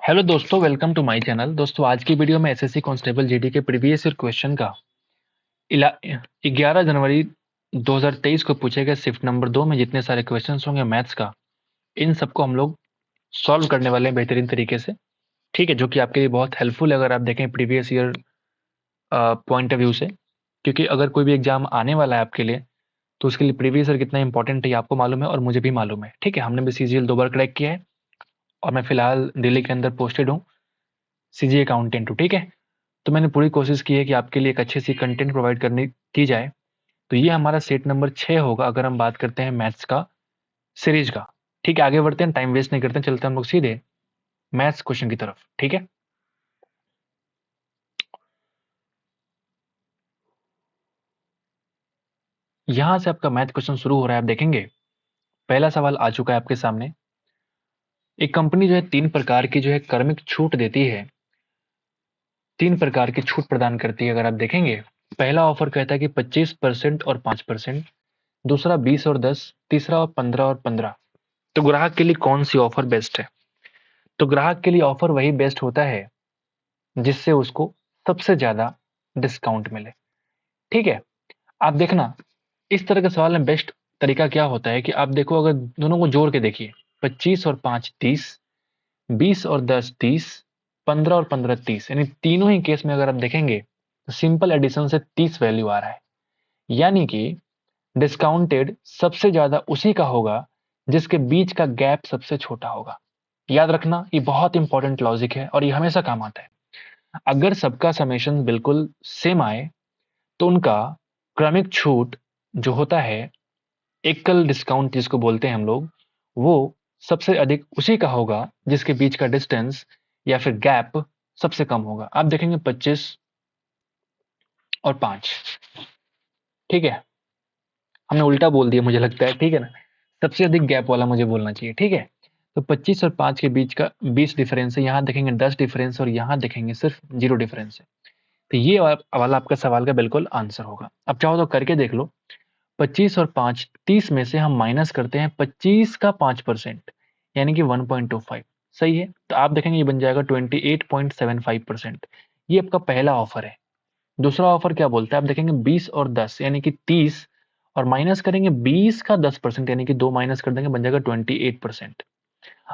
Hello दोस्तों, welcome to my channel. दोस्तों, आज की वीडियो में एसएससी कांस्टेबल जीडी के प्रीवियस ईयर क्वेश्चन का 11 जनवरी 2023 को पूछे गए शिफ्ट नंबर 2 में जितने सारे क्वेश्चन होंगे मैथ्स का, इन सबको हम लोग सॉल्व करने वाले हैं बेहतरीन तरीके से। ठीक है, जो कि आपके लिए बहुत हेल्पफुल है अगर आप देखें previous year point of view से, क्योंकि अगर कोई भी एग्जाम आने वाला है आपके लिए तो उसके लिए प्रीवियस ईयर कितना इंपॉर्टेंट है ये आपको मालूम है और मुझे भी मालूम है। ठीक है, हमने भी सीजीएल 2 बार क्रैक किया है और मैं फिलहाल दिल्ली के अंदर पोस्टेड हूँ सीजी अकाउंटेंट हूँ। ठीक है, तो मैंने पूरी कोशिश की है कि आपके लिए एक अच्छी सी कंटेंट प्रोवाइड करने की जाए। तो ये हमारा सेट नंबर 6 होगा अगर हम बात करते हैं मैथ्स का सीरीज का। ठीक है, आगे बढ़ते हैं, टाइम वेस्ट नहीं करते हैं, चलते हैं हम लोग सीधे मैथ्स क्वेश्चन की तरफ। ठीक है, यहां से आपका मैथ क्वेश्चन शुरू हो रहा है। आप देखेंगे पहला सवाल आ चुका है आपके सामने। एक कंपनी जो है 3 प्रकार की जो है कर्मिक छूट देती है, 3 प्रकार की छूट प्रदान करती है। अगर आप देखेंगे, पहला ऑफर कहता है कि 25% और 5%, दूसरा 20 और 10, तीसरा और 15 और 15। तो ग्राहक के लिए कौन सी ऑफर बेस्ट है? तो ग्राहक के लिए ऑफर वही बेस्ट होता है जिससे उसको सबसे ज्यादा डिस्काउंट मिले। ठीक है, आप देखना इस तरह के सवाल में बेस्ट तरीका क्या होता है कि आप देखो, अगर दोनों को जोड़ के देखिए, 25 और 5 30, 20 और 10 30, 15 और 15 30, यानी तीनों ही केस में अगर आप देखेंगे तो सिंपल एडिशन से 30 वैल्यू आ रहा है। यानी कि डिस्काउंटेड सबसे ज्यादा उसी का होगा जिसके बीच का गैप सबसे छोटा होगा। याद रखना, ये बहुत इंपॉर्टेंट लॉजिक है और ये हमेशा काम आता है। अगर सबका समेशन बिल्कुल सेम आए तो उनका क्रमिक छूट जो होता है, एकल डिस्काउंट जिसको बोलते हैं हम लोग, वो सबसे अधिक उसी का होगा जिसके बीच का डिस्टेंस या फिर गैप सबसे कम होगा। आप देखेंगे 25 और 5। ठीक है, हमने उल्टा बोल दिया मुझे लगता है। ठीक है ना, सबसे अधिक गैप वाला मुझे बोलना चाहिए। ठीक है, तो 25 और 5 के बीच का 20 डिफरेंस है, यहाँ देखेंगे 10 डिफरेंस और यहाँ देखेंगे सिर्फ 0 डिफरेंस है। तो ये वाला आपका सवाल का बिल्कुल आंसर होगा। अब चाहो तो करके देख लो। 25 और 5, 30 में से हम माइनस करते हैं 25 का 5%, यानी कि 1.25। सही है, तो आप देखेंगे ये बन जाएगा 28.75%। ये आपका पहला ऑफर है। दूसरा ऑफर क्या बोलता है, आप देखेंगे 20 और 10 यानी कि 30, और माइनस करेंगे 20 का 10%, यानी कि 2 माइनस कर देंगे, बन जाएगा 28%।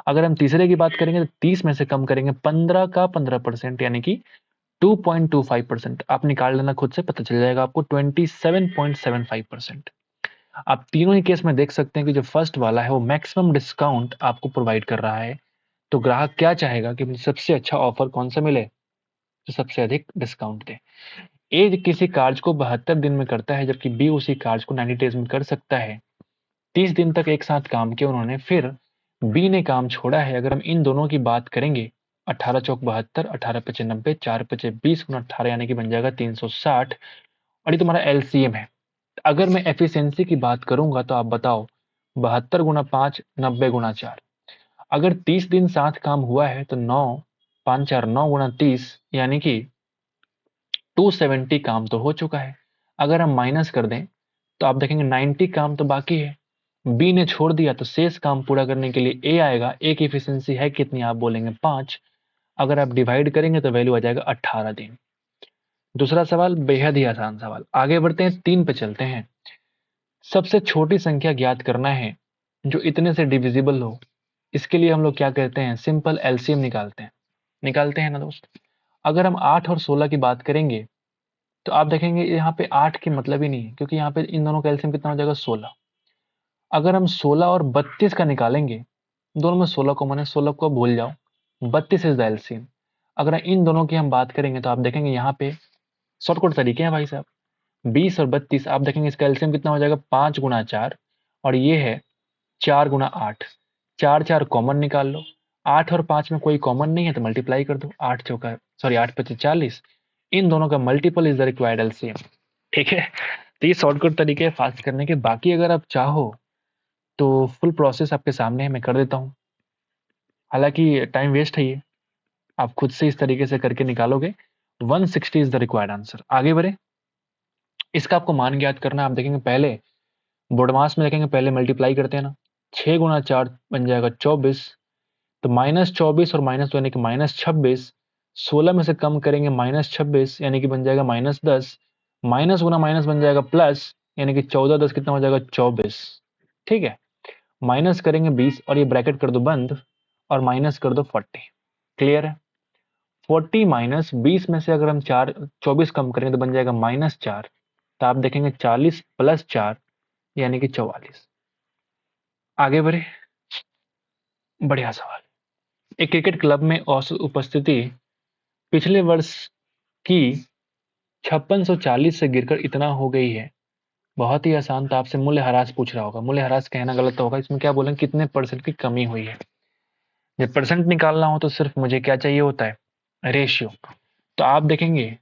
अगर हम तीसरे की बात करेंगे तो 30 में से कम करेंगे 15 का 15%, यानी कि 2.25%। आप निकाल लेना खुद से, पता चल जाएगा आपको 27.75%। आप तीनों ही केस में देख सकते हैं कि जो फर्स्ट वाला है वो मैक्सिमम डिस्काउंट आपको प्रोवाइड कर रहा है। तो ग्राहक क्या चाहेगा कि मुझे सबसे अच्छा ऑफर कौन सा मिले, जो सबसे अधिक डिस्काउंट दे। ए किसी कार्य को 72 दिन में करता है जबकि बी उसी कार्य को 90 डेज में कर सकता है। 30 दिन तक एक साथ काम किया उन्होंने, फिर बी ने काम छोड़ा है। अगर हम इन दोनों की बात करेंगे, 18 चौक 72, 18 पचे 90, 4 पचे 20, 18 यानी कि बन जाएगा 360, और ये तुम्हारा एलसीएम है। अगर मैं एफिशिएंसी की बात करूंगा तो आप बताओ, 72 गुना 5, 90 गुना 4। अगर 30 दिन साथ काम हुआ है तो 9 5 4 9 गुना 30, यानी कि 270 काम तो हो चुका है। अगर हम माइनस कर दें तो आप देखेंगे 90 काम तो बाकी है। बी ने छोड़ दिया तो शेष काम पूरा करने के लिए ए आएगा। ए की एफिशिएंसी है कितनी, आप बोलेंगे 5। अगर आप डिवाइड करेंगे तो वैल्यू आ जाएगा 18 दिन। दूसरा सवाल बेहद ही आसान सवाल। आगे बढ़ते हैं, 3 पे चलते हैं। सबसे छोटी संख्या ज्ञात करना है जो इतने से डिविजिबल हो। इसके लिए हम लोग क्या करते हैं, सिंपल एलसीएम निकालते हैं ना दोस्त। अगर हम 8 और 16 की बात करेंगे तो आप देखेंगे यहाँ पे 8 की मतलब ही नहीं है, क्योंकि यहाँ पे इन दोनों का एलसीएम कितना हो जाएगा, 16। अगर हम 16 और 32 का निकालेंगे, दोनों में 16 कॉमन है, 16 को भूल जाओ, 32 इज द एलसीएम। अगर इन दोनों की हम बात करेंगे तो आप देखेंगे यहाँ पे शॉर्टकट तरीके हैं भाई साहब। 20 और 32, आप देखेंगे इसका एलसीएम कितना हो जाएगा, 5 गुना 4, और ये है 4 गुना 8। 4 4 कॉमन निकाल लो। 8 और 5 में कोई कॉमन नहीं है तो मल्टीप्लाई कर दो। 8 पचे 40। इन दोनों का multiple is the required LCM. ठीक है, तो ये शॉर्टकट तरीके है फास्ट करने के। बाकी अगर आप चाहो तो फुल प्रोसेस आपके सामने है, मैं कर देता हूँ। हालांकि टाइम वेस्ट है ये, आप खुद से इस तरीके से करके निकालोगे। 160 इज द रिक्वायर्ड आंसर। आगे बढ़े, इसका आपको मान ज्ञात करना है। आप देखेंगे पहले बोर्ड मास में देखेंगे, पहले मल्टीप्लाई करते हैं ना। 6 गुना 4 बन जाएगा 24, तो -24 और -2 यानी कि -26, 16 में से कम करेंगे -26 यानी कि बन जाएगा -10, माइनस गुना माइनस बन जाएगा प्लस, यानी कि 14 10 कितना हो जाएगा 24। ठीक है, माइनस करेंगे 20 और ये ब्रैकेट कर दो बंद और माइनस कर दो 40। क्लियर है? 40 माइनस 20 में से अगर हम 24 कम करेंगे तो बन जाएगा -4। तो आप देखेंगे 40 प्लस 4 यानी कि 44। आगे बढ़े, बढ़िया सवाल। एक क्रिकेट क्लब में औसत उपस्थिति पिछले वर्ष की 5640 से गिरकर इतना हो गई है। बहुत ही आसान, तो आपसे मूल्यह्रास पूछ रहा होगा। मूल्यह्रास कहना गलत होगा, इसमें क्या बोलेंगे, कितने परसेंट की कमी हुई है। जब परसेंट निकालना हो तो सिर्फ मुझे क्या चाहिए होता है, रेशियो। तो आप देखेंगे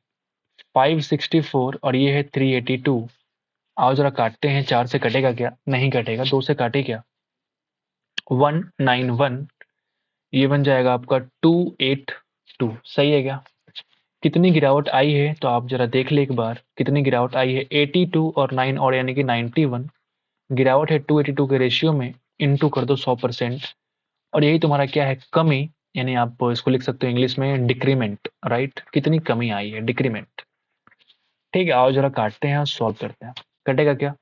564 और ये है 382। आओ जरा काटते हैं, 4 से कटेगा क्या, नहीं कटेगा। 2 से काटे क्या, 191, ये बन जाएगा आपका 282। सही है क्या? कितनी गिरावट आई है तो आप जरा देख ले एक बार, कितनी गिरावट आई है। 82 और 9 और यानी कि 91 गिरावट है 282 के रेशियो में, इनटू कर दो 100%। और यही तुम्हारा क्या है, कमी, यानी आप इसको लिख सकते हो इंग्लिश में डिक्रीमेंट। राइट, कितनी कमी आई है, डिक्रीमेंट। ठीक है, आओ जरा काटते हैं और सॉल्व करते हैं। कटेगा क्या,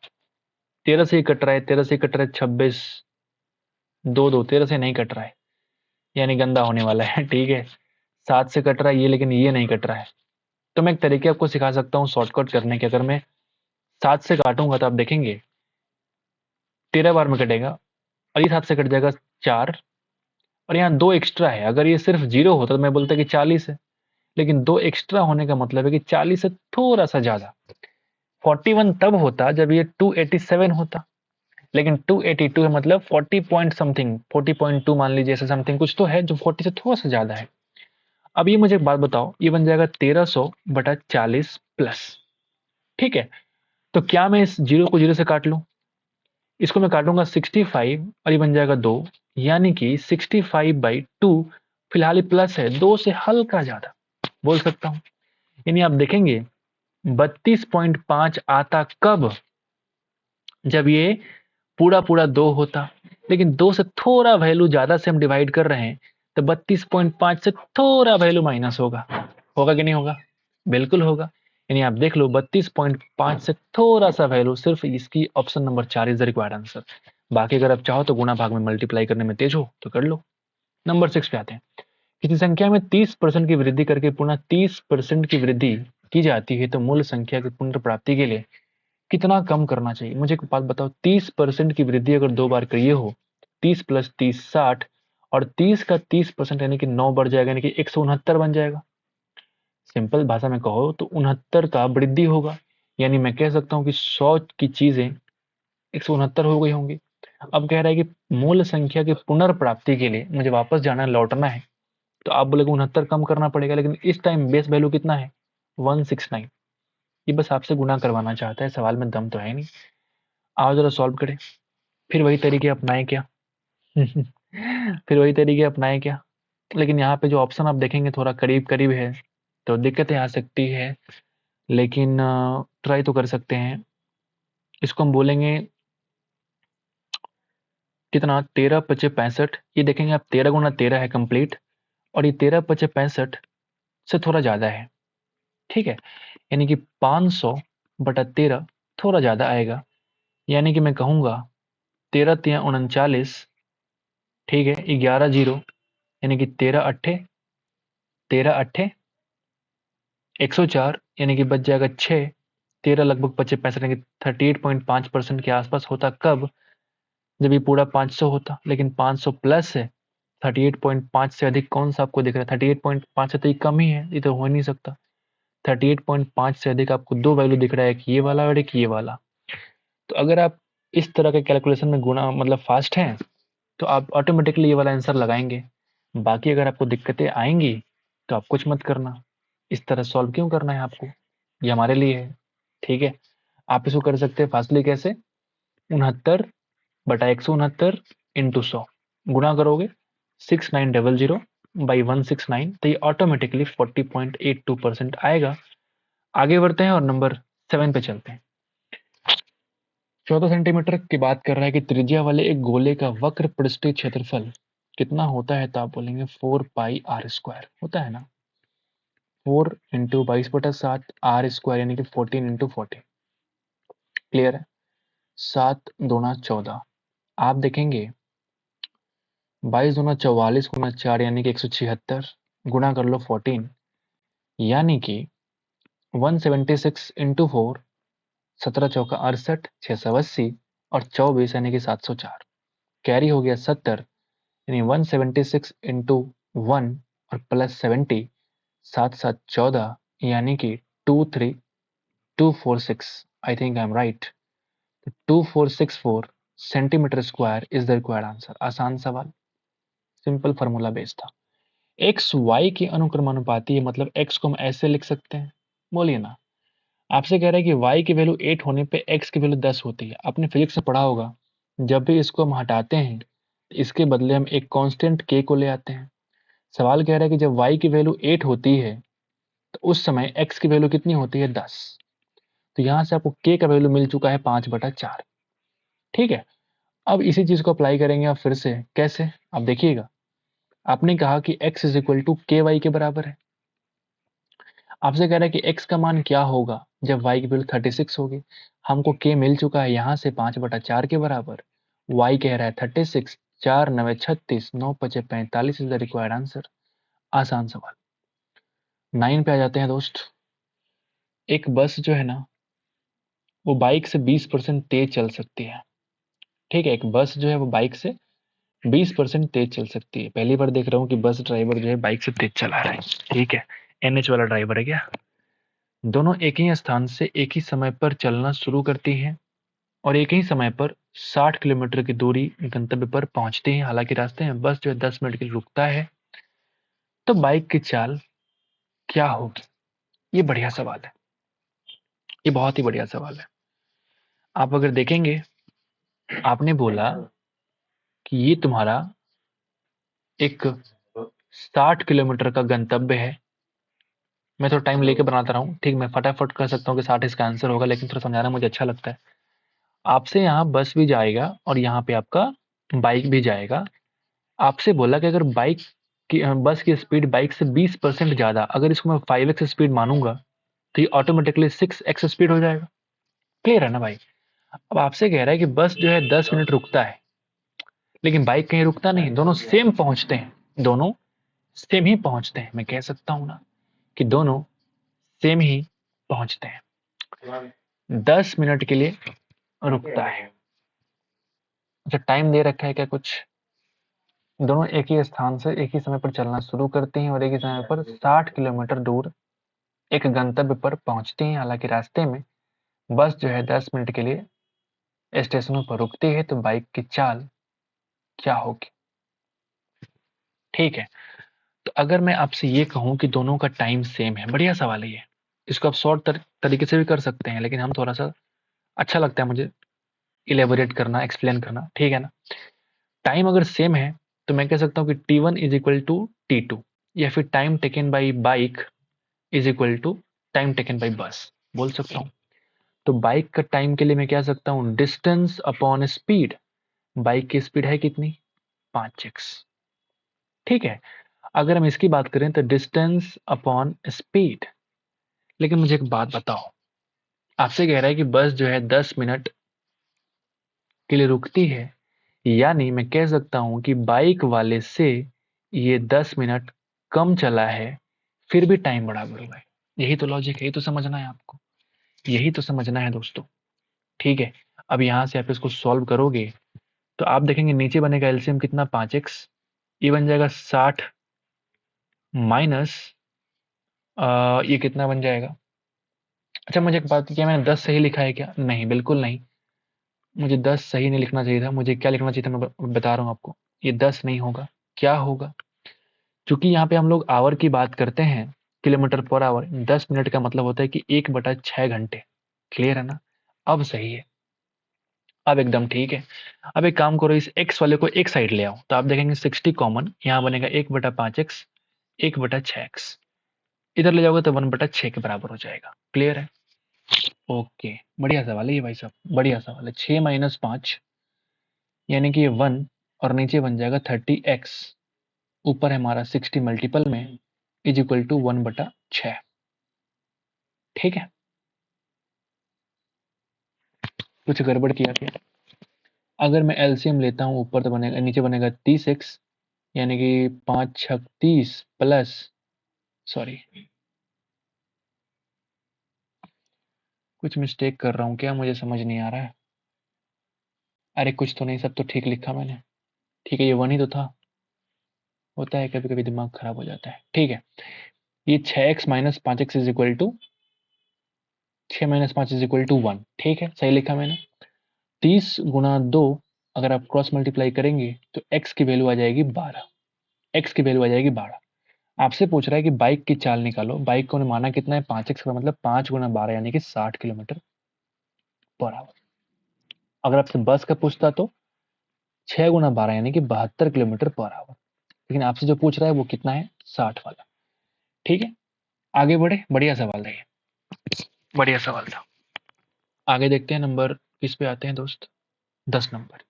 13 से ही कट रहा है, 13 से कट रहा है 26, 2 13 से नहीं कट रहा है, यानी गंदा होने वाला है। ठीक है, 7 से कट रहा है ये, लेकिन ये नहीं कट रहा है। तो मैं एक तरीके आपको सिखा सकता हूँ शॉर्टकट करने के। अगर मैं 7 से काटूंगा तो आप देखेंगे 13 बार में कटेगा, और ये 7 से कट जाएगा 4, और यहाँ 2 एक्स्ट्रा है। अगर ये सिर्फ 0 होता तो मैं बोलता कि 40 है, लेकिन 2 एक्स्ट्रा होने का मतलब है कि 40 से थोड़ा सा ज्यादा। 41 तब होता जब ये 287 होता, लेकिन 282 है, मतलब 40 पॉइंट समथिंग, 40.2 मान लीजिए, ऐसा समथिंग कुछ तो है जो 40 से थोड़ा सा ज्यादा है। अब ये मुझे एक बात बताओ, ये बन जाएगा 1300/40 प्लस। ठीक है, तो क्या मैं इस 0 को 0 से काट लूं, इसको मैं काटूंगा 65 और ये बन जाएगा 2, यानी कि 65/2। फिलहाल ये प्लस है, 2 से हल्का ज्यादा बोल सकता हूं। यानी आप देखेंगे 32.5 आता कब, जब ये पूरा पूरा 2 होता, लेकिन 2 से थोड़ा वैल्यू ज्यादा से हम डिवाइड कर रहे हैं, तो 32.5 से थोड़ा वैल्यू माइनस होगा। होगा कि नहीं होगा, बिल्कुल होगा। यानी आप देख लो 32.5 से थोड़ा सा वैल्यू, सिर्फ इसकी option number 4 is the required answer. बाकी अगर आप चाहो तो गुणा भाग में मल्टीप्लाई करने में तेज हो तो कर लो। नंबर 6 पे आते हैं। किसी संख्या में 30% की वृद्धि करके पुनः 30% की वृद्धि की जाती है तो मूल संख्या की पुनर्प्राप्ति के लिए कितना कम करना चाहिए। मुझे एक बात बताओ, 30% की वृद्धि अगर 2 बार करिए हो, 30 + 30 60, और 30 का 30% यानी कि 9 बढ़ जाएगा, यानी कि 169 बन जाएगा। सिंपल भाषा में कहो तो 69 का वृद्धि होगा, यानी मैं कह सकता हूँ कि 100 की चीजें 169 हो गई होंगी। अब कह रहा है कि मूल संख्या की पुनर्प्राप्ति के लिए मुझे वापस जाना, लौटना है, तो आप बोले 69 कम करना पड़ेगा, लेकिन इस टाइम बेस वैल्यू कितना है, 169। ये बस आपसे गुना करवाना चाहता है, सवाल में दम तो है नहीं। आओ जरा सॉल्व करें, फिर वही तरीके अपनाए क्या। फिर वही तरीके अपनाए क्या, लेकिन यहाँ पे जो ऑप्शन आप देखेंगे थोड़ा करीब करीब है, तो दिक्कतें आ सकती है, लेकिन ट्राई तो कर सकते हैं। इसको हम बोलेंगे कितना, 13 × 5 65। ये देखेंगे आप 13 × 13 है कंप्लीट, और ये 13 × 65 से थोड़ा ज्यादा है। ठीक है, यानी कि 500/13 थोड़ा ज्यादा आएगा, यानी कि मैं कहूंगा 13 × 3 = 39। ठीक है, 11 0, यानी कि 13 104, यानी कि बच जाएगा 6। 13 लगभग 25 65 यानी कि 38.5% के आसपास होता कब, जब ये पूरा 500 होता, लेकिन 500 प्लस है। 38.5 से अधिक कौन सा आपको दिख रहा है, 38.5 से तो ये कम ही है, ये तो हो नहीं सकता। 38.5 से अधिक आपको दो वैल्यू दिख रहा है, एक ये वाला और एक ये वाला। तो अगर आप इस तरह के कैलकुलेशन में गुणा मतलब फास्ट हैं, तो आप ऑटोमेटिकली ये वाला आंसर लगाएंगे। बाकी अगर आपको दिक्कतें आएंगी तो आप कुछ मत करना। इस तरह सॉल्व क्यों करना है आपको, ये हमारे लिए है। ठीक है, आप इसको कर सकते हैं फास्टली कैसे, 69/169 इंटू 100 गुणा करोगे 6900/169, तो ये ऑटोमेटिकली 40.82% आएगा। आगे बढ़ते हैं और नंबर 7 पे चलते हैं। 14 सेंटीमीटर की बात कर रहा है कि त्रिज्या वाले एक गोले का वक्र पृष्ठीय क्षेत्रफल कितना होता है, तो आप बोलेंगे 4πr² होता है ना, 4 इंटू 22/7 r² यानी कि 14 इंटू 40। क्लियर है। 7 दूना 14, आप देखेंगे 22 दूना 44 गुना 4 यानी कि 176, गुना कर लो 14 यानी कि 176 इंटू 4, 17 चौका 68, 680 और 24 यानी कि 704, कैरी हो गया 70 यानी 176 इंटू 1 और प्लस 70, 7 7 14 यानी कि 23246। I think I am right. 2464 centimetre square is the required answer. आसान सवाल, सिंपल फार्मूला बेस था। एक्स वाई की अनुक्रमानुपाती है, मतलब एक्स को हम ऐसे लिख सकते हैं, बोलिए ना। आपसे कह रहा है कि y की वैल्यू 8 होने पे x की वैल्यू 10 होती है। आपने फिजिक्स से पढ़ा होगा, जब भी इसको हम हटाते हैं इसके बदले हम एक कांस्टेंट k को ले आते हैं। सवाल कह रहा है कि जब y की वैल्यू 8 होती है तो उस समय x की वैल्यू कितनी होती है, 10। तो यहां से आपको k का वैल्यू मिल चुका है 5/4। ठीक है। अब इसी चीज को अप्लाई करेंगे आप फिर से, कैसे, आप देखिएगा। आपने कहा कि x इज इक्वल टू के वाई के बराबर है। आपसे कह रहा है कि x का मान क्या होगा जब y की वैल्यू 36 होगी। हमको k मिल चुका है यहाँ से 5/4 के बराबर। y कह रहा है 36, 4 9 36, 9 5 45 इज द रिक्वायर्ड आंसर। आसान सवाल। 9 पे आ जाते हैं दोस्त। एक बस जो है ना, वो बाइक से 20% तेज चल सकती है। ठीक है, एक बस जो है वो बाइक से 20% तेज चल सकती है। पहली बार देख रहा हूँ कि बस ड्राइवर जो है बाइक से तेज चला रहा है। ठीक है, NH वाला ड्राइवर है क्या। दोनों एक ही स्थान से एक ही समय पर चलना शुरू करती हैं और एक ही समय पर 60 किलोमीटर की दूरी गंतव्य पर पहुंचते हैं। हालांकि रास्ते में बस जो है 10 मिनट के लिए रुकता है, तो बाइक की चाल क्या होगी। ये बढ़िया सवाल है, ये बहुत ही बढ़िया सवाल है। आप अगर देखेंगे, आपने बोला कि ये तुम्हारा एक 60 किलोमीटर का गंतव्य है। मैं थोड़ा टाइम लेके बनाता रहा हूँ, ठीक। मैं फटाफट कर सकता हूँ कि 60 इसका आंसर होगा, लेकिन थोड़ा समझाना मुझे अच्छा लगता है। आपसे यहाँ बस भी जाएगा और यहाँ पे आपका बाइक भी जाएगा। आपसे बोला कि अगर बाइक की बस की स्पीड बाइक से 20% ज़्यादा, अगर इसको मैं 5x स्पीड मानूंगा तो ये ऑटोमेटिकली 6x स्पीड हो जाएगा। क्लियर है ना भाई। अब आपसे कह रहा है कि बस जो है 10 मिनट रुकता है, लेकिन बाइक कहीं रुकता नहीं, दोनों सेम पहुंचते हैं। दोनों सेम ही पहुंचते हैं। मैं कह सकता हूं ना कि दोनों सेम ही पहुंचते हैं। 10 मिनट के लिए रुकता है। अच्छा, टाइम दे रखा है क्या कुछ। दोनों एक ही स्थान से एक ही समय पर चलना शुरू करते हैं और एक ही समय पर 60 किलोमीटर दूर एक गंतव्य पर पहुंचते हैं। हालांकि रास्ते में बस जो है 10 मिनट के लिए स्टेशनों पर रुकती है, तो बाइक की चाल क्या होगी। ठीक है, तो अगर मैं आपसे ये कहूं कि दोनों का टाइम सेम है, बढ़िया सवाल है ये। इसको आप शॉर्ट तरीके से भी कर सकते हैं, लेकिन हम थोड़ा सा अच्छा लगता है मुझे इलेबोरेट करना, एक्सप्लेन करना। ठीक है ना। टाइम अगर सेम है तो मैं कह सकता हूँ कि T1 is equal to T2, या फिर time taken by bike is equal to time taken by bus बोल सकता हूँ। तो बाइक का टाइम के लिए मैं क्या सकता हूँ, डिस्टेंस अपॉन स्पीड। बाइक की स्पीड है कितनी, 5x। ठीक है, अगर हम इसकी बात करें तो डिस्टेंस अपॉन स्पीड। लेकिन मुझे एक बात बताओ, आपसे कह रहा है कि बस जो है 10 मिनट के लिए रुकती है, यानी मैं कह सकता हूं कि बाइक वाले से ये 10 मिनट कम चला है, फिर भी टाइम बराबर हुआ है। यही तो लॉजिक है, यही तो समझना है आपको, यही तो समझना है दोस्तों। ठीक है, अब यहां से आप इसको सॉल्व करोगे तो आप देखेंगे नीचे बनेगा एलसीएम कितना, 5x। ये बन जाएगा 60 माइनस ये कितना बन जाएगा। अच्छा मुझे एक बात, क्या मैंने 10 सही लिखा है क्या, नहीं बिल्कुल नहीं। मुझे 10 सही नहीं लिखना चाहिए था, मुझे क्या लिखना चाहिए था, मैं बता रहा हूँ आपको। ये 10 नहीं होगा, क्या होगा, क्योंकि यहाँ पे हम लोग आवर की बात करते हैं, किलोमीटर पर आवर। 10 मिनट का मतलब होता है कि 1/6 घंटे। क्लियर है ना। अब सही है, अब एकदम ठीक है। अब एक काम करो, इस x वाले को एक साइड ले आओ, तो आप देखेंगे 60 कॉमन, यहाँ बनेगा 1/5x, 1/6x। इधर ले जाओगे तो 1/6 के बराबर हो जाएगा। क्लियर है। ओके, बढ़िया सवाल है ये भाई साहब, बढ़िया सवाल है। 6 - 5 यानी कि ये 1 और नीचे बन जाएगा 30x, ऊपर है हमारा 60 मल्टीपल में इज इक्वल टू 1/6। ठीक है, कुछ गड़बड़ किया क्या? अगर मैं एलसीएम लेता हूँ, ऊपर तो बनेगा, नीचे बनेगा 30x, यानी कि 5 6 30 प्लस, सॉरी कुछ मिस्टेक कर रहा हूँ क्या, मुझे समझ नहीं आ रहा है। अरे कुछ तो नहीं, सब तो ठीक लिखा मैंने। ठीक है, ये 1 ही तो था। होता है कभी कभी, दिमाग खराब हो जाता है। ठीक है, ये 6x minus 5x is equal to 6 minus 5 is equal to 1। ठीक है, सही लिखा मैंने। 30 गुना 2 अगर आप क्रॉस मल्टीप्लाई करेंगे तो x की वैल्यू आ जाएगी 12। x की वैल्यू आ जाएगी 12। आपसे पूछ रहा है कि बाइक की चाल निकालो। बाइक को माना कितना है, 5x का मतलब 5 गुना 12 यानी कि 60 किलोमीटर पर आवर। अगर आपसे बस का पूछता तो 6 गुना 12 यानी कि 72 किलोमीटर पर आवर। लेकिन आपसे जो पूछ रहा है वो कितना है, 60 वाला। ठीक है, आगे बढ़े, बढ़िया सवाल है ये, बढ़िया सवाल था। आगे देखते हैं, नंबर किस पे आते हैं दोस्त, 10 नंबर।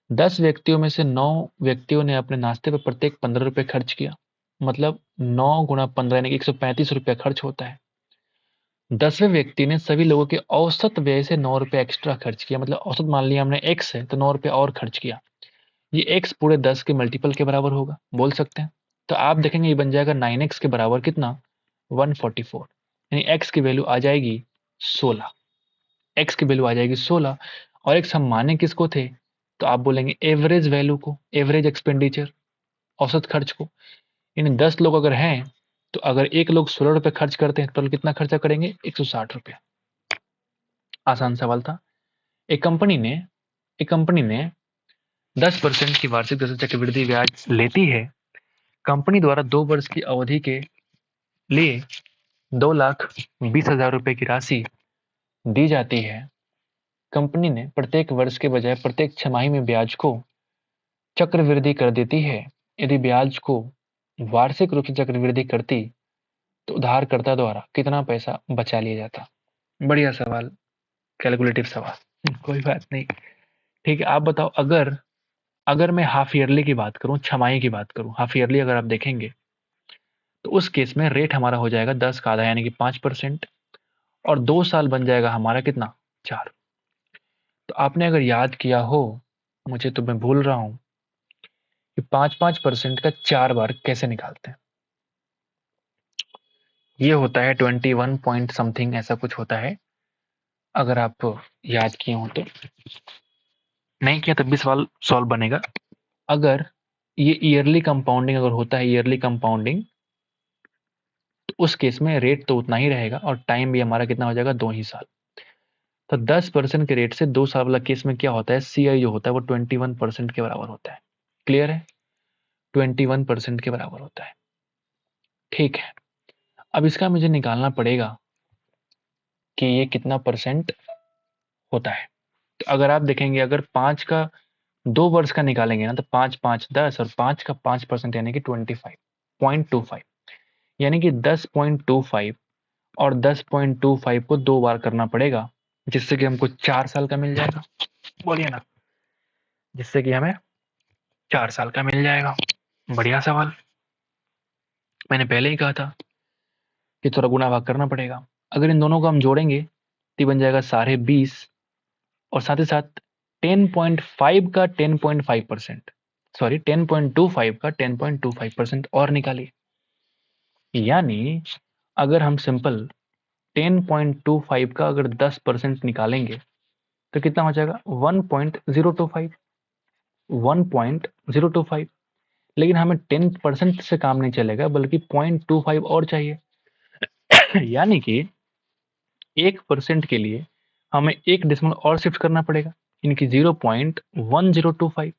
10 व्यक्तियों में से 9 व्यक्तियों ने अपने नाश्ते पर प्रत्येक 15 रुपए खर्च किया। मतलब 9 गुना 15 यानी कि 135 रुपया खर्च होता है। 10वें व्यक्ति ने सभी लोगों के औसत व्यय से 9 रुपए एक्स्ट्रा खर्च किया। मतलब औसत मान लिया हमने x है तो 9 रुपए और खर्च किया। ये x पूरे 10 के मल्टीपल के बराबर होगा, बोल सकते हैं। तो आप देखेंगे ये बन जाएगा 9x के बराबर कितना, 144। यानी x की वैल्यू आ जाएगी 16। x की वैल्यू आ जाएगी 16। और x हम माने किसको थे, तो आप बोलेंगे एवरेज वैल्यू को, एवरेज एक्सपेंडिचर, औसत खर्च को। यानी 10 लोग अगर हैं तो अगर एक लोग 16 रुपए खर्च करते हैं तो कितना खर्चा करेंगे, 160 रुपया। आसान सवाल था। एक कंपनी ने 10% की वार्षिक दर से चक्रवृद्धि ब्याज लेती है। कंपनी द्वारा 2 वर्ष की अवधि के लिए 2,20,000 रुपए की राशि दी जाती है। कंपनी ने प्रत्येक वर्ष के बजाय प्रत्येक छमाही में ब्याज को चक्रवृद्धि कर देती है। यदि ब्याज को वार्षिक रूप से चक्रवृद्धि करती तो उधारकर्ता द्वारा कितना पैसा बचा लिया जाता। बढ़िया सवाल, कैलकुलेटिव सवाल, कोई बात नहीं। ठीक है, आप बताओ, अगर अगर मैं हाफ ईयरली की बात करूं, छमाही की बात करूं, हाफ ईयरली अगर आप देखेंगे तो उस केस में रेट हमारा हो जाएगा 10 का आधा यानी कि 5%। और 2 साल बन जाएगा हमारा कितना, 4। तो आपने अगर याद किया हो, मुझे तो मैं भूल रहा हूं कि 5-5% का 4 बार कैसे निकालते हैं। ये होता है 21 पॉइंट समथिंग, ऐसा कुछ होता है। अगर आप याद किए हो तो, नहीं किया तब भी सवाल सॉल्व बनेगा। अगर ये ईयरली कंपाउंडिंग अगर होता है, ईयरली कंपाउंडिंग, तो उस केस में रेट तो उतना ही रहेगा और टाइम भी हमारा कितना हो जाएगा, 2 ही साल। तो 10% के रेट से 2 साल वाला केस में क्या होता है, सीआई जो होता है वो 21% के बराबर होता है। क्लियर है, 21% के बराबर होता है। ठीक है, अब इसका मुझे निकालना पड़ेगा कि ये कितना परसेंट होता है। तो अगर आप देखेंगे, अगर 5 का 2 वर्ष का निकालेंगे ना, तो 5 5 10 और 5 का 5% यानी कि 25.25, यानी कि 10.25 और 10.25 को 2 बार करना पड़ेगा, जिससे कि हमको 4 साल का मिल जाएगा। बोलिए ना, जिससे कि हमें 4 साल का मिल जाएगा। बढ़िया सवाल, मैंने पहले ही कहा था कि थोड़ा गुणा भाग करना पड़ेगा। अगर इन दोनों को हम जोड़ेंगे तो बन जाएगा 20.5, और साथ ही साथ 10.5 का 10.5%, सॉरी 10.25 का 10.25% और निकालिए। यानी अगर हम सिंपल 10.25 का अगर 10% निकालेंगे तो कितना हो जाएगा, 1.025, 1.025। लेकिन हमें 10% से काम नहीं चलेगा, बल्कि 0.25 और चाहिए। यानी कि 1% के लिए हमें एक डेसिमल और शिफ्ट करना पड़ेगा, इनकी 0.1025।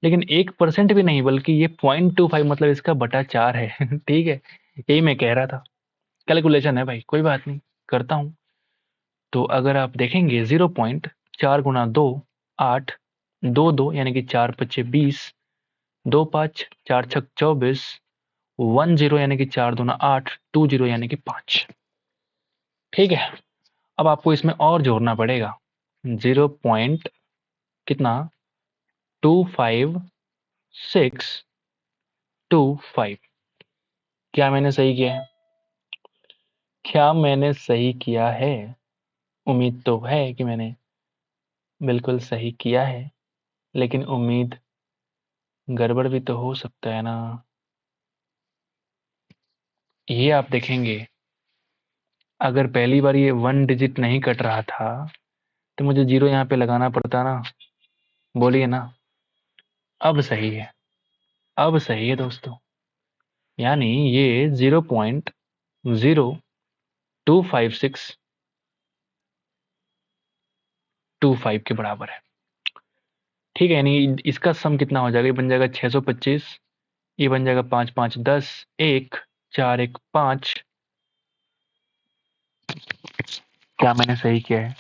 लेकिन 1% भी नहीं, बल्कि ये 0.25 मतलब इसका बटा 4 है। ठीक है, यही मैं कह रहा था, कैलकुलेशन है भाई, कोई बात नहीं, करता हूं। तो अगर आप देखेंगे 0.4 गुना 2, 8, 2 यानी कि 4 पच्चे 20, 2 5 4 छक 24, 10 यानी कि 4 दूना 8, 20 यानी कि 5। ठीक है, अब आपको इसमें और जोड़ना पड़ेगा 0 पॉइंट कितना, 25 625। क्या मैंने सही किया है? क्या मैंने सही किया है? उम्मीद तो है कि मैंने बिल्कुल सही किया है, लेकिन उम्मीद गड़बड़ भी तो हो सकता है ना। ये आप देखेंगे, अगर पहली बार ये 1 डिजिट नहीं कट रहा था तो मुझे 0 यहाँ पे लगाना पड़ता ना। बोलिए ना। अब सही है, अब सही है दोस्तों। यानी ये 0.025625 के बराबर है। ठीक है, यानी इसका सम कितना हो जाएगा? ये बन जाएगा 625, ये बन जाएगा 5 5 10, 1 4 1 5। क्या मैंने सही किया है?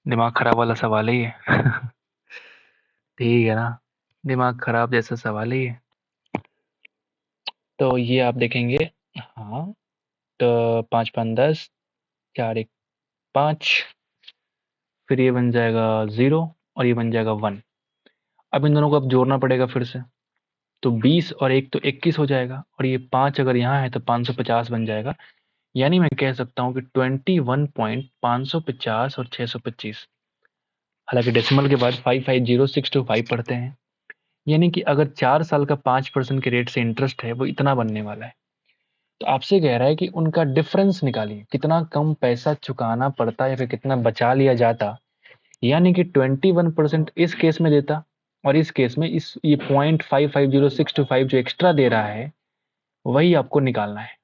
दिमाग खराब वाला सवाल है ये। ठीक है ना, दिमाग खराब जैसा सवाल है ये। तो ये आप देखेंगे, हाँ, तो 5 5 10, 4 1 5, फिर ये बन जाएगा 0 और ये बन जाएगा 1। अब इन दोनों को अब जोड़ना पड़ेगा फिर से, तो 20 और 1 तो 21 हो जाएगा, और ये 5 अगर यहाँ है तो 550 बन जाएगा। यानी मैं कह सकता हूँ कि 21.550 और 625। हालांकि डेसिमल के बाद 550625 पढ़ते हैं। यानी कि अगर 4 साल का 5% के रेट से इंटरेस्ट है, वो इतना बनने वाला है। तो आपसे कह रहा है कि उनका डिफरेंस निकालिए, कितना कम पैसा चुकाना पड़ता या फिर कितना बचा लिया जाता। यानी कि 21% इस केस में देता, और इस केस में इस ये 0.550625 जो एक्स्ट्रा दे रहा है, वही आपको निकालना है।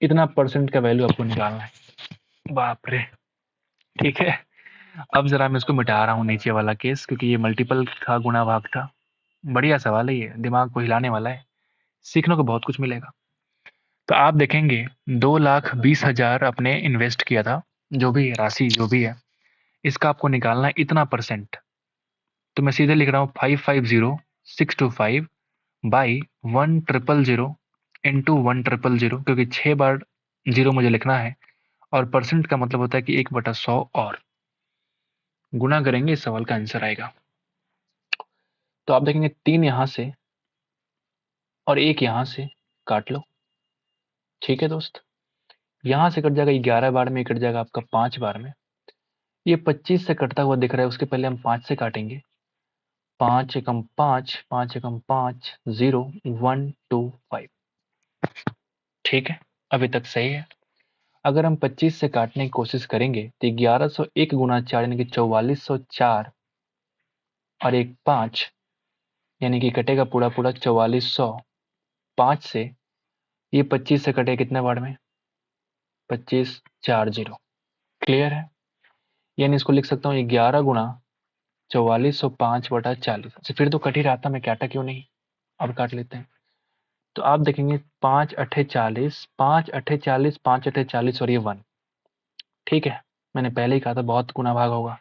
इतना परसेंट का वैल्यू आपको निकालना है। बाप रे। ठीक है, अब जरा मैं इसको मिटा रहा हूँ नीचे वाला केस, क्योंकि ये मल्टीपल था, गुणा भाग था। बढ़िया सवाल है ये, दिमाग को हिलाने वाला है, सीखने को बहुत कुछ मिलेगा। तो आप देखेंगे 2,20,000 आपने इन्वेस्ट किया था, जो भी राशि जो भी है, इसका आपको निकालना है इतना परसेंट। तो मैं सीधे लिख रहा हूँ 550625 बाई 1,000 इंटू 1,000, क्योंकि 6 बार 0 मुझे लिखना है, और परसेंट का मतलब होता है कि 1/100, और गुणा करेंगे, इस सवाल का आंसर आएगा। तो आप देखेंगे 3 यहाँ से और 1 यहाँ से काट लो। ठीक है दोस्त, यहाँ से कट जाएगा 11 बार में, कट जाएगा आपका 5 बार में। ये 25 से कटता हुआ दिख रहा है, उसके पहले हम 5 से काटेंगे। 5 एकम 5, 5 एकम 5, 0 1 2 5। ठीक है, अभी तक सही है। अगर हम 25 से काटने की कोशिश करेंगे तो 1101 गुना 4 यानी कि 4404, और एक 5, यानी कि कटेगा पूरा पूरा 4400। 5 से ये 25 से कटे कितने बार में? 25 4 0। क्लियर है? यानी इसको लिख सकता हूँ 11 गुना 4405/40। अच्छा, फिर तो कट ही रहा था, मैं काटा क्यों नहीं? अब काट लेते हैं। तो आप देखेंगे 5 अठे 40, 5 अठे 40, 5 अठे 40, और ये 1। ठीक है, मैंने पहले ही कहा था बहुत गुना भाग होगा।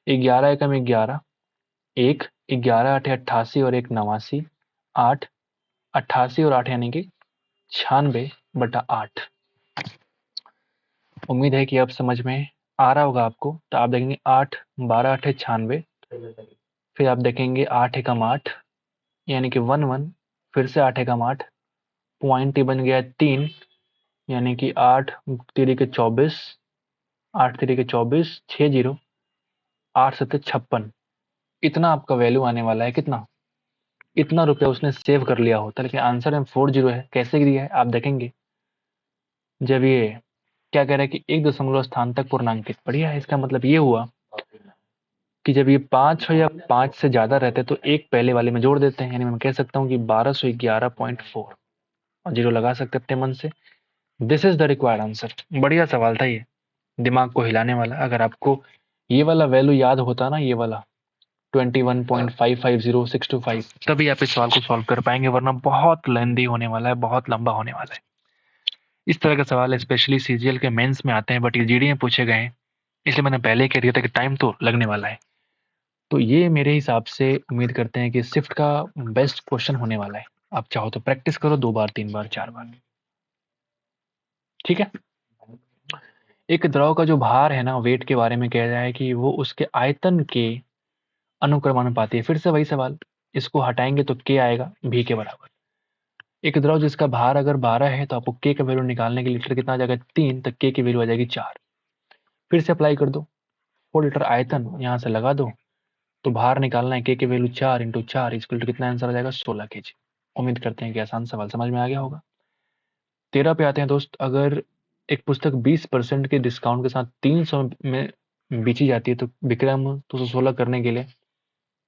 11 एकम 11, 1 11 अठे 88 और 1 89, 8 88 और 8 यानी कि 96/8। उम्मीद है कि अब समझ में आ रहा होगा आपको। तो आप देखेंगे 8 12 अठे 96, फिर आप देखेंगे 8 एकम 8 यानी कि 1 1, फिर से 8 एकम 8, पॉइंट ही बन गया 3, यानी कि 8 3 के 24, 8 3 के 24, 6 0, 8 7 56। इतना आपका वैल्यू आने वाला है। कितना? इतना रुपया उसने सेव कर लिया होता, लेकिन आंसर में 40 है। कैसे दिया है आप देखेंगे, जब ये क्या कह रहा है कि 1 दशमलव स्थान तक पूर्णांकित। बढ़िया है, इसका मतलब ये हुआ कि जब ये 5 हो या 5 से ज्यादा रहते तो एक पहले वाले में जोड़ देते हैं। यानी मैं कह सकता हूँ कि 1211.4, और 0 लगा सकते अपने मन से। This is the required answer. बढ़िया सवाल था ये, दिमाग को हिलाने वाला। अगर आपको ये वाला वैल्यू याद होता ना, ये वाला 21.550625, तभी आप इस सवाल को सॉल्व कर पाएंगे, वरना बहुत लेंदी होने वाला है, बहुत लंबा होने वाला है। इस तरह का सवाल स्पेशली सीजीएल के मेंस में आते हैं, बट ये जीडी में पूछे गए हैं, इसलिए मैंने पहले ही कह दिया था कि टाइम तो लगने वाला है। तो ये मेरे हिसाब से उम्मीद करते हैं कि शिफ्ट का बेस्ट क्वेश्चन होने वाला है। आप चाहो तो प्रैक्टिस करो 2 बार 3 बार 4 बार। ठीक है। एक द्रव का जो भार है ना, वेट के बारे में कह रहा है कि वो उसके आयतन के अनुक्रमानुपाती है। फिर से वही सवाल, इसको हटाएंगे तो के आएगा भी के बराबर। एक द्रव जिसका भार अगर 12 है तो आपको के का वैल्यू निकालने के लीटर कितना आ जाएगा 3, तक के की वैल्यू आ जाएगी 4। फिर से अप्लाई कर दो, 4 लीटर आयतन यहाँ से लगा दो, तो भार निकालना है, के की वैल्यू 4 इंटू 4 इक्वल टू कितना आंसर आ जाएगा 16 kg। उम्मीद करते हैं कि आसान सवाल समझ में आ गया होगा। 13 पे आते हैं दोस्त। अगर एक पुस्तक 20% के डिस्काउंट के साथ 300 में बेची जाती है तो विक्रय मूल्य 216 करने के लिए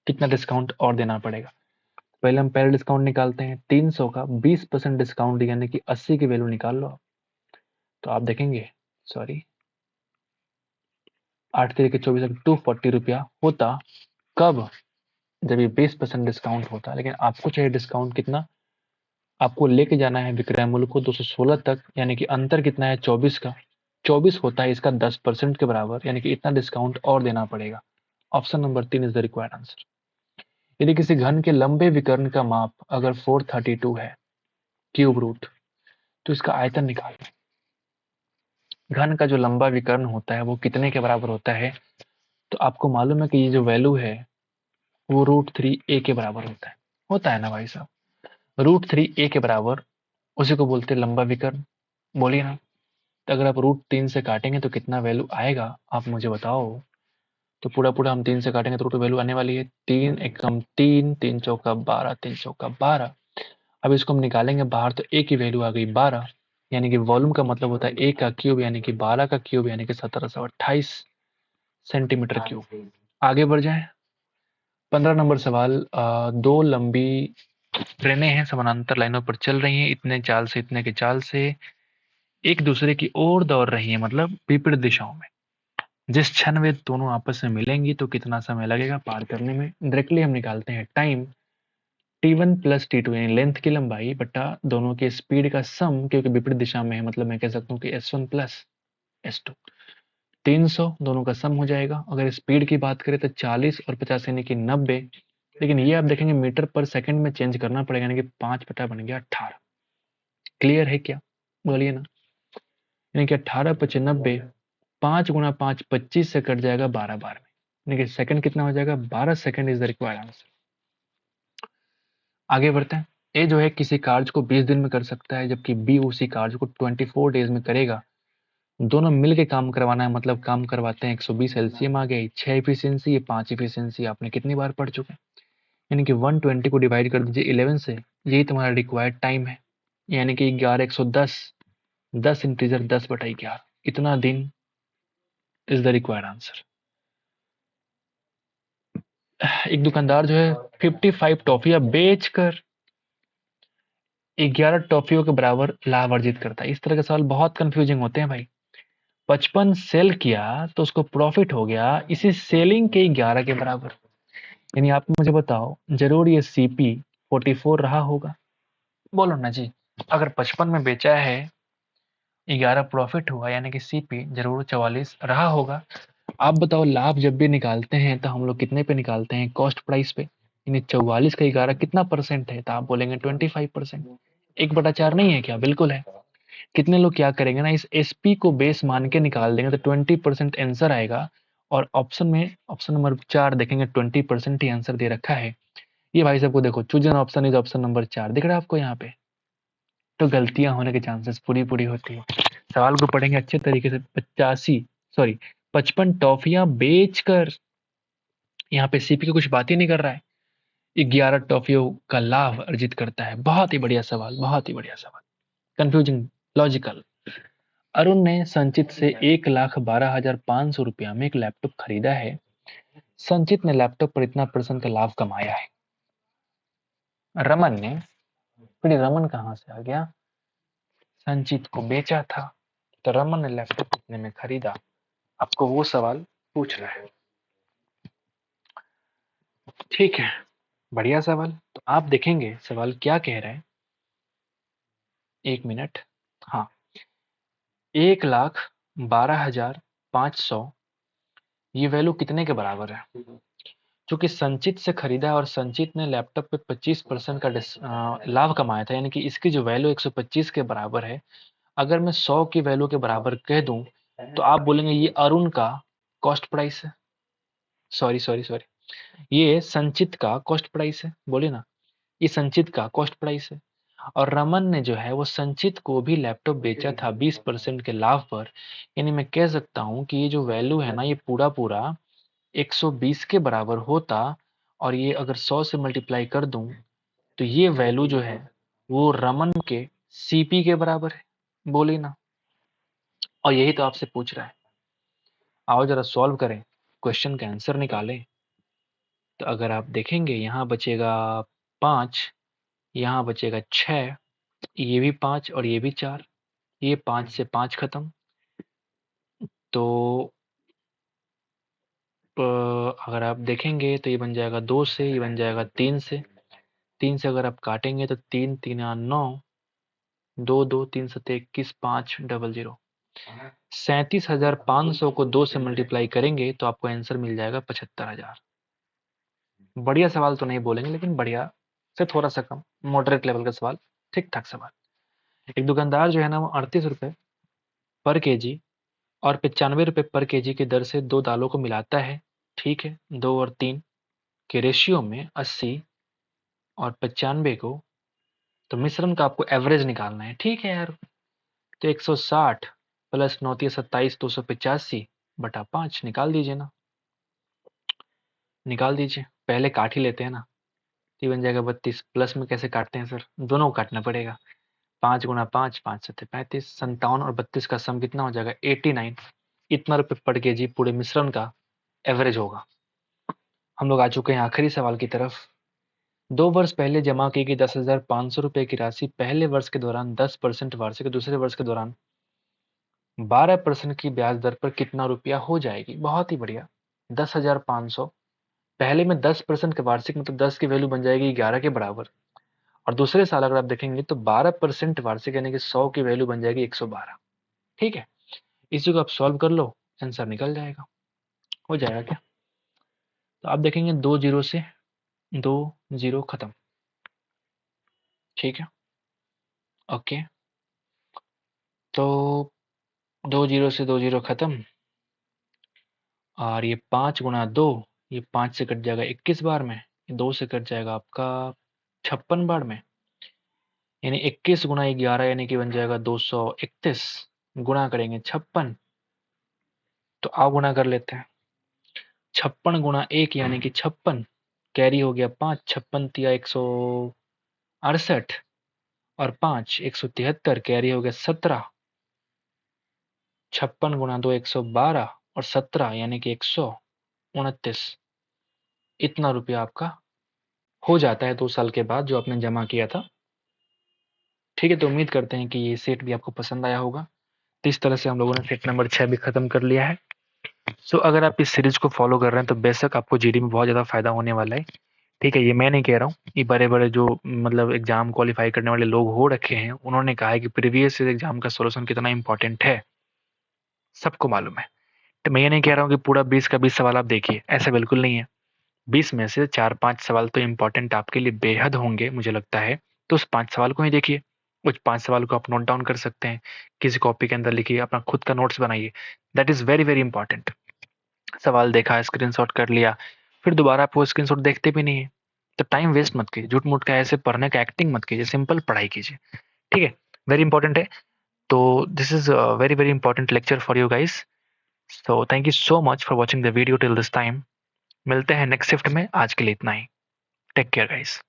कितना डिस्काउंट और देना पड़ेगा। पहले हम पहले डिस्काउंट निकालते हैं, 300 का 20% डिस्काउंट यानी कि 80 की वैल्यू निकाल लो आप। तो आप देखेंगे, सॉरी 8 तरीके 24 240 रुपया होता। कब? जब ये 20% डिस्काउंट होता। लेकिन आपको चाहिए डिस्काउंट कितना, आपको लेके जाना है विक्रय मूल्य को 216 तक, यानी कि अंतर कितना है 24 का। 24 होता है इसका 10% के बराबर, यानी कि इतना डिस्काउंट और देना पड़ेगा। Option number 3 is the required answer. यदि किसी घन के लंबे विकर्ण का माप अगर 432 है क्यूब रूट, तो इसका आयतन निकालना। घन का जो लंबा विकर्ण होता है वो कितने के बराबर होता है, तो आपको मालूम है कि ये जो वैल्यू है वो √3a के बराबर होता है ना भाई साहब। √3a के बराबर उसी को बोलते हैं लंबा विकर्ण, बोलिए ना। तो अगर आप √3 से काटेंगे तो कितना वैल्यू आएगा आप मुझे बताओ। तो पूरा पूरा हम 3 से काटेंगे तो वैल्यू आने वाली है 3 एकम 3, 3 चौका 12, 3 चौका 12। अब इसको हम निकालेंगे बाहर तो a की वैल्यू आ गई 12, यानी कि वॉल्यूम का मतलब होता है a का क्यूब यानी कि 12 का क्यूब यानी कि 1728 सेंटीमीटर क्यूब। आगे बढ़ जाए। 15 नंबर सवाल। दो लंबी ट्रेनें हैं, समानांतर लाइनों पर चल रही हैं, इतने चाल से इतने के चाल से एक दूसरे की ओर दौड़ रही है, मतलब विपरीत दिशाओं में। जिस क्षण वे दोनों आपस में मिलेंगी तो कितना समय लगेगा पार करने में। डायरेक्टली हम निकालते हैं टाइम t1 प्लस t2 यानी लेंथ की लंबाई बटा दोनों के स्पीड का सम, क्योंकि विपरीत दिशा में है, मतलब मैं कह सकता हूँ कि s1 प्लस s2। 300 दोनों का सम हो जाएगा। अगर स्पीड की बात करें तो 40 और 50 यानी कि 90। लेकिन ये आप देखेंगे मीटर पर सेकंड में चेंज करना पड़ेगा, यानी कि 5 बटा बन गया 18। क्लियर है क्या, बोलिए ना। यानी कि 18 पचे 90, 5 गुणा 5 25 से कट जाएगा 12 बार में, यानी कि सेकंड कितना हो जाएगा 12 second is the required answer. आगे बढ़ते हैं। ए जो है किसी कार्य को 20 दिन में कर सकता है, जबकि बी उसी कार्य को 24 डेज में करेगा। दोनों मिलके काम करवाना है, मतलब काम करवाते हैं। 120 एलसीएम आ गई, 6 इफिशियंसी, 5 इफिशियंसी आपने कितनी बार पढ़ चुके हैं। यानी कि 120 को डिवाइड कर दीजिए 11 से, यही तुम्हारा रिक्वायर्ड टाइम है। यानी कि 11 110, 10 इंटीजर 10/11, इतना दिन इज द रिक्वायर्ड आंसर। एक दुकानदार जो है 55 टॉफियां बेचकर 11 टॉफियों के बराबर लाभ अर्जित करता है। इस तरह के सवाल बहुत कंफ्यूजिंग होते हैं भाई। 55 सेल किया तो उसको प्रॉफिट हो गया इसी सेलिंग के 11 के बराबर। यानी आप मुझे बताओ जरूर ये सीपी 44 रहा होगा, बोलो ना जी। अगर 55 में बेचा है 11 प्रॉफिट हुआ, यानी कि सीपी जरूर 44 रहा होगा। आप बताओ लाभ जब भी निकालते हैं तो हम लोग कितने पे निकालते हैं, कॉस्ट प्राइस पे। यानी 44 का 11 कितना परसेंट है, तो आप बोलेंगे 25%। 1/4 नहीं है क्या, बिल्कुल है। कितने लोग क्या करेंगे ना, इस एसपी को बेस मान के निकाल देंगे तो 20% आंसर आएगा। और ऑप्शन में ऑप्शन नंबर 4 देखेंगे 20% ही आंसर दे रखा है। ये भाई साहब को देखो, choose an option is option number 4 दिख रहा है आपको यहाँ पे। तो गलतियां होने के चांसेस पूरी पूरी होती है। सवाल को पढ़ेंगे अच्छे तरीके से। 55 टॉफियां बेचकर, यहाँ पे सीपी की कुछ बात ही नहीं कर रहा है, 11 टॉफियों का लाभ अर्जित करता है। बहुत ही बढ़िया सवाल, बहुत ही बढ़िया सवाल, कंफ्यूजिंग, लॉजिकल। अरुण ने संचित से 1,12,500 रुपया में एक लैपटॉप खरीदा है। संचित ने लैपटॉप पर इतना % का लाभ कमाया है। रमन ने, फिर रमन कहाँ से आ गया, संचित को बेचा था, तो रमन ने लैपटॉप कितने में खरीदा, आपको वो सवाल पूछ रहा है। ठीक है, बढ़िया सवाल। तो आप देखेंगे सवाल क्या कह रहा है, 1 मिनट। हाँ, 1,12,500 ये वैल्यू कितने के बराबर है। चूंकि संचित से खरीदा है और संचित ने लैपटॉप पे 25% का लाभ कमाया था, यानी कि इसकी जो वैल्यू 125 के बराबर है। अगर मैं 100 की वैल्यू के बराबर कह दूं तो आप बोलेंगे ये अरुण का कॉस्ट प्राइस है। सॉरी सॉरी सॉरी, ये संचित का कॉस्ट प्राइस है, बोले ना, ये संचित का कॉस्ट प्राइस है। और रमन ने जो है वो संचित को भी लैपटॉप बेचा था 20% के लाभ पर। यानी मैं कह सकता हूँ कि ये जो वैल्यू है ना, ये पूरा पूरा 120 के बराबर होता। और ये अगर 100 से मल्टीप्लाई कर दूं तो ये वैल्यू जो है वो रमन के सीपी के बराबर है, बोली ना। और यही तो आपसे पूछ रहा है। आओ जरा सॉल्व करें, क्वेश्चन का आंसर निकालें। तो अगर आप देखेंगे यहाँ बचेगा 5, यहाँ बचेगा 6, ये भी 5 और ये भी 4, ये 5 से 5 खत्म। तो अगर आप देखेंगे तो ये बन जाएगा 2 से, ये बन जाएगा 3 से। 3 से अगर आप काटेंगे तो 3 3 9, 2 2 3 7 21, 5 00। 37,500 को 2 से मल्टीप्लाई करेंगे तो आपको आंसर मिल जाएगा 75,000। बढ़िया सवाल तो नहीं बोलेंगे, लेकिन बढ़िया से थोड़ा सा कम, मॉडरेट लेवल का सवाल, ठीक ठाक सवाल। एक दुकानदार जो है ना वो 38 रुपए पर केजी और 95 रुपए पर केजी की दर से दो दालों को मिलाता है। ठीक है, 2 और 3 के रेशियो में 80 और 95 को, तो मिश्रण का आपको एवरेज निकालना है। ठीक है यार, तो 160 प्लस 9 27 285 बटा 5 निकाल दीजिए ना, निकाल दीजिए। पहले काट ही लेते हैं ना। तो ये बन जाएगा 32। प्लस में कैसे काटते हैं सर, दोनों को काटना पड़ेगा। 5 गुणा 5, 5 सत्ते 35, 57 और 32 का सम कितना हो जाएगा 89। इतना रुपए पर केजी पूरे मिश्रण का एवरेज होगा। हम लोग आ चुके हैं आखिरी सवाल की तरफ। 2 वर्ष पहले जमा की गई 10,500 रुपए की राशि पहले वर्ष के दौरान 10% वार्षिक, दूसरे वर्ष के दौरान 12% की ब्याज दर पर कितना रुपया हो जाएगी। बहुत ही बढ़िया। 10,500 पहले में 10% के वार्षिक, मतलब 10 की वैल्यू बन जाएगी 11 के बराबर। और दूसरे साल अगर आप देखेंगे तो 12% वार्षिक यानी कि 100 की वैल्यू बन जाएगी 112। ठीक है, इसी को आप सॉल्व कर लो, आंसर निकल जाएगा। हो जाएगा क्या? तो आप देखेंगे 2 जीरो से 2 जीरो खत्म। ठीक है, ओके। तो 2 जीरो से 2 जीरो खत्म। और ये 5 गुणा 2, ये 5 से कट जाएगा 21 बार में, 2 से कट जाएगा आपका 56 बार में। यानी 21 गुणा 11 यानी कि बन जाएगा 231। गुणा करेंगे 56, तो आओ गुणा कर लेते हैं। 56 गुणा 1 यानी कि 56, कैरी हो गया 5, 56 तिया 168 और 5 173, कैरी हो गया 17। 56 गुणा 2 112 और 17 यानी कि 129। इतना रुपया आपका हो जाता है 2 साल के बाद जो आपने जमा किया था। ठीक है, तो उम्मीद करते हैं कि ये सेट भी आपको पसंद आया होगा। तो इस तरह से हम लोगों ने सेट नंबर 6 भी खत्म कर लिया है। सो अगर आप इस सीरीज को फॉलो कर रहे हैं तो बेशक आपको जीडी में बहुत ज़्यादा फायदा होने वाला है। ठीक है, ये मैं नहीं कह रहा हूँ, ये बड़े बड़े जो मतलब एग्जाम क्वालिफाई करने वाले लोग हो रखे हैं, उन्होंने कहा है कि प्रीवियस एग्जाम का सोल्यूशन कितना इंपॉर्टेंट है, सबको मालूम है। तो मैं ये नहीं कह रहा हूँ कि पूरा 20 का 20 सवाल आप देखिए, ऐसा बिल्कुल नहीं है। 20 में से 4-5 सवाल तो इंपॉर्टेंट आपके लिए बेहद होंगे मुझे लगता है। तो उस 5 सवाल को ही देखिए, उस 5 सवाल को आप नोट डाउन कर सकते हैं, किसी कॉपी के अंदर लिखिए, अपना खुद का नोट्स बनाइए। That is very very important. सवाल देखा, स्क्रीनशॉट कर लिया, फिर दोबारा आप वो स्क्रीनशॉट देखते भी नहीं है, तो टाइम वेस्ट मत कीजिए, झूठ मूठ का ऐसे पढ़ने का एक्टिंग मत कीजिए, सिंपल पढ़ाई कीजिए। ठीक है, वेरी इंपॉर्टेंट है। तो this is very very important lecture for you guys. So thank you so much for watching the video till this time. मिलते हैं नेक्स्ट शिफ्ट में, आज के लिए इतना ही। Take care guys.